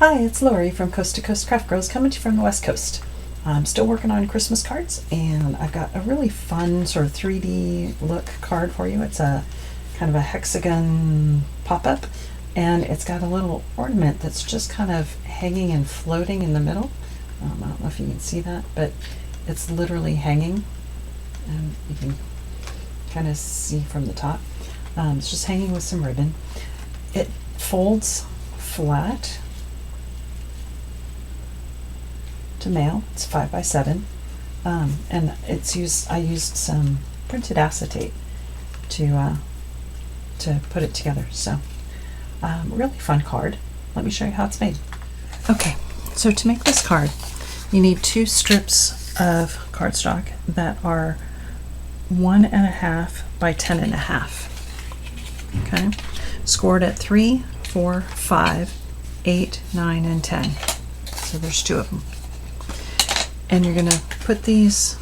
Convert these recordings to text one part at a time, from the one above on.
Hi, it's Lori from Coast to Coast Craft Girls coming to you from the West Coast. I'm still working on Christmas cards, and I've got a really fun sort of 3D look card for you. It's a kind of a hexagon pop-up, and it's got a little ornament that's just kind of hanging and floating in the middle. I don't know if you can see that, but it's literally hanging, and you can kind of see from the top. It's just hanging with some ribbon. It folds flat to mail. It's 5x7, and I used some printed acetate to put it together. So really fun card. Let me show you how it's made. Okay, so to make this card, you need 2 strips of cardstock that are 1.5 by 10.5. Okay, scored at 3, 4, 5, 8, 9, and 10. So there's 2 of them. And you're going to put these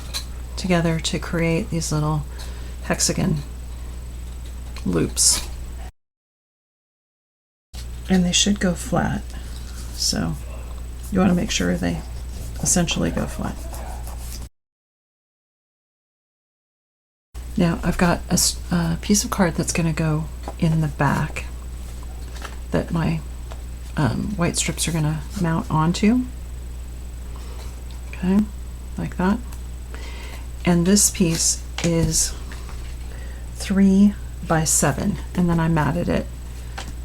together to create these little hexagon loops. And they should go flat. So you want to make sure they essentially go flat. Now I've got a piece of card that's going to go in the back that my white strips are going to mount onto. Okay, like that. And this piece is 3 by 7, and then I matted it,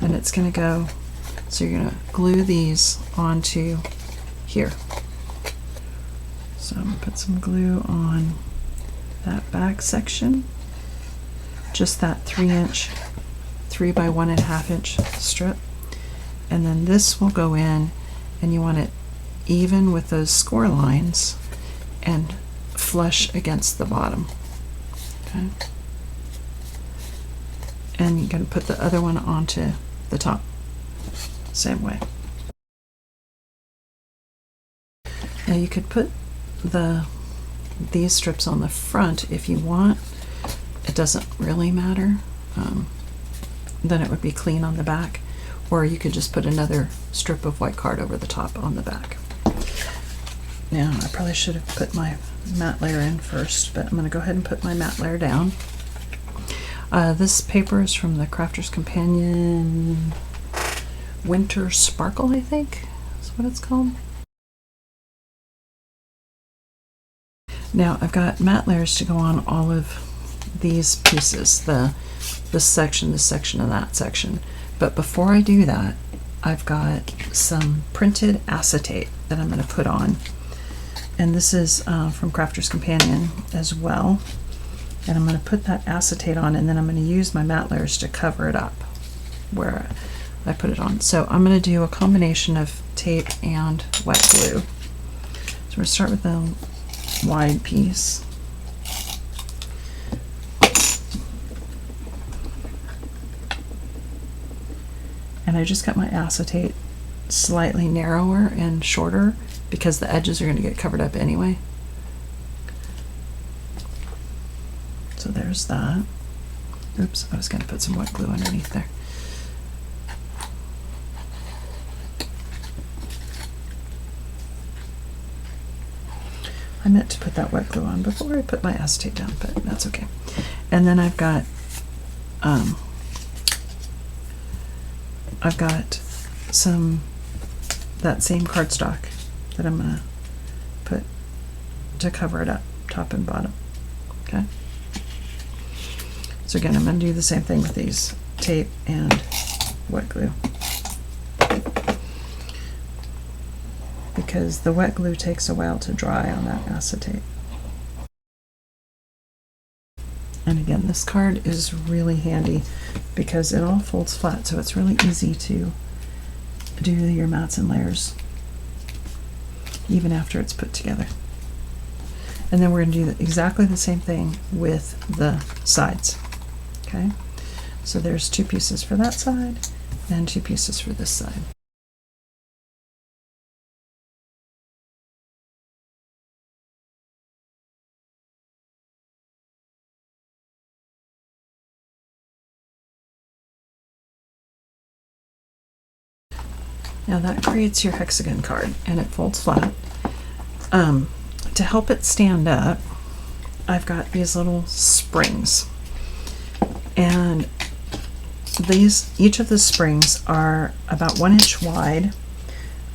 and it's going to go, so you're going to glue these onto here. So I'm going to put some glue on that back section, just that 3-inch, 3 by 1.5 inch strip, and then this will go in, and you want it even with those score lines and flush against the bottom. Okay, and you're going to put the other one onto the top, same way. Now you could put these strips on the front if you want. It doesn't really matter. Then it would be clean on the back, or you could just put another strip of white card over the top on the back. Now I probably should have put my matte layer in first, but I'm going to go ahead and put my matte layer down. This paper is from the Crafter's Companion Winter Sparkle, I think is what it's called. Now I've got matte layers to go on all of these pieces, this section, and that section. But before I do that, I've got some printed acetate that I'm going to put on. And this is from Crafter's Companion as well. And I'm going to put that acetate on, and then I'm going to use my matte layers to cover it up where I put it on. So I'm going to do a combination of tape and wet glue. So we're going to start with the wide piece. And I just got my acetate slightly narrower and shorter because the edges are going to get covered up anyway. So there's that. Oops, I was going to put some wet glue underneath there. I meant to put that wet glue on before I put my acetate down, but that's okay. And then I've got that same cardstock that I'm going to put to cover it up, top and bottom. Okay. So again, I'm going to do the same thing with these, tape and wet glue, because the wet glue takes a while to dry on that acetate. And again, this card is really handy because it all folds flat, so it's really easy to do your mats and layers even after it's put together. And then we're going to do exactly the same thing with the sides. Okay, so there's 2 pieces for that side and 2 pieces for this side. Now that creates your hexagon card, and it folds flat. To help it stand up, I've got these little springs, and each of the springs are about 1 inch wide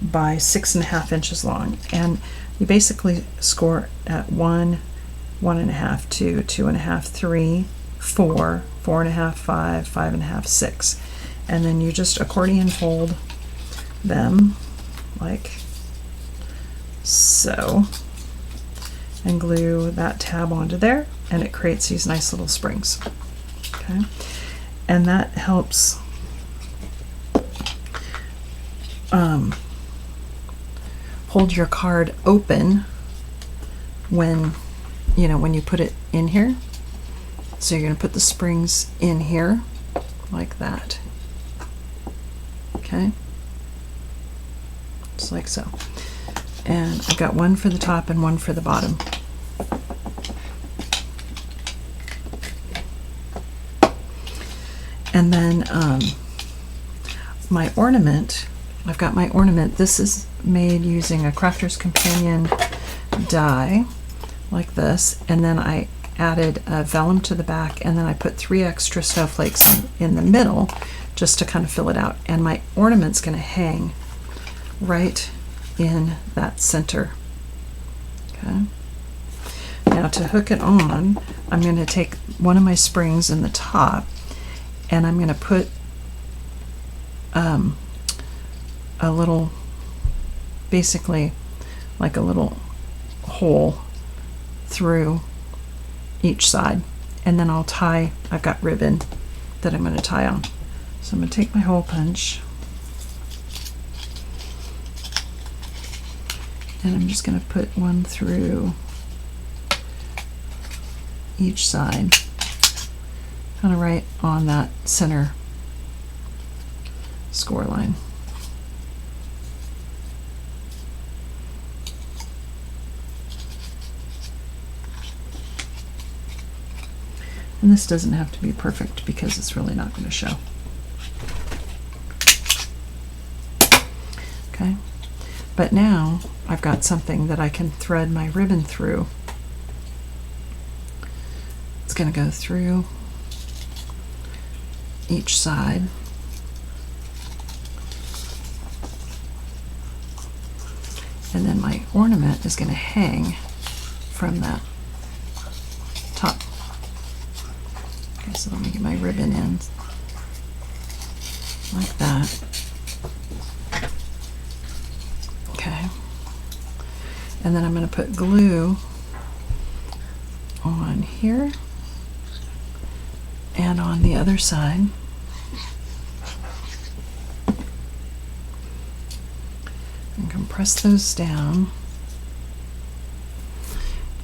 by 6.5 inches long, and you basically score at 1, 1.5, 2, 2.5, 3, 4, 4.5, 5, 5.5, 6, and then you just accordion fold them like so, and glue that tab onto there, and it creates these nice little springs. Okay, and that helps hold your card open when you put it in here. So you're going to put the springs in here like that. Okay, just like so. And I've got one for the top and one for the bottom. And then my ornament, I've got my ornament. This is made using a Crafter's Companion die like this, and then I added a vellum to the back, and then I put 3 extra snowflakes in the middle just to kind of fill it out. And my ornament's going to hang right in that center. Okay. Now to hook it on, I'm going to take one of my springs in the top, and I'm going to put a little, basically like a little hole through each side, and then I'll tie, I've got ribbon that I'm going to tie on. So I'm going to take my hole punch, and I'm just going to put one through each side, kind of right on that center score line. And this doesn't have to be perfect because it's really not going to show. Okay, but now I've got something that I can thread my ribbon through. It's going to go through each side. And then my ornament is going to hang from that top. Okay, so let me get my ribbon in like that. Okay. And then I'm going to put glue on here and on the other side. And compress those down.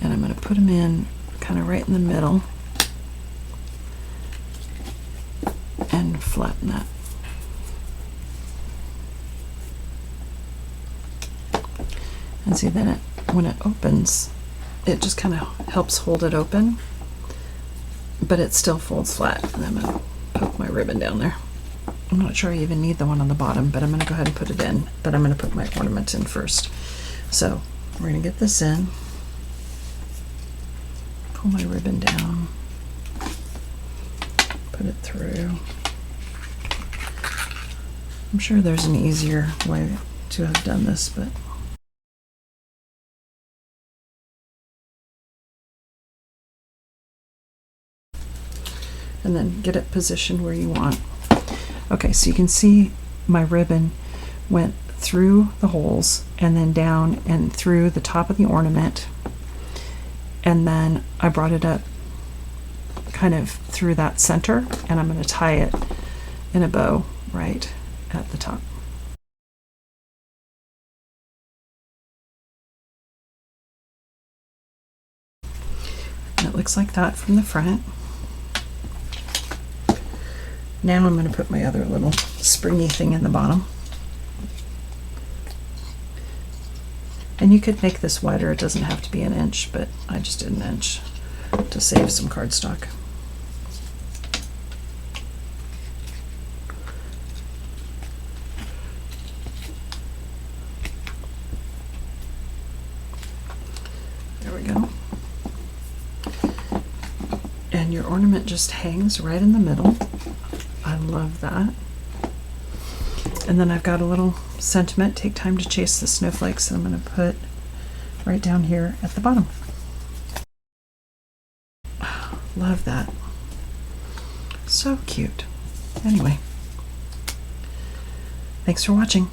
And I'm going to put them in kind of right in the middle and flatten that. And see, then when it opens, it just kind of helps hold it open, but it still folds flat. And I'm going to poke my ribbon down there. I'm not sure I even need the one on the bottom, but I'm going to go ahead and put it in. But I'm going to put my ornament in first. So we're going to get this in, pull my ribbon down, put it through. I'm sure there's an easier way to have done this, but and then get it positioned where you want. Okay, so you can see my ribbon went through the holes and then down and through the top of the ornament, and then I brought it up kind of through that center, and I'm going to tie it in a bow right at the top. And it looks like that from the front. Now I'm going to put my other little springy thing in the bottom. And you could make this wider, it doesn't have to be 1 inch, but I just did 1 inch to save some cardstock. go. And your ornament just hangs right in the middle. I love that. And then I've got a little sentiment, take time to chase the snowflakes, that I'm going to put right down here at the bottom. Love that. So cute. Anyway, thanks for watching.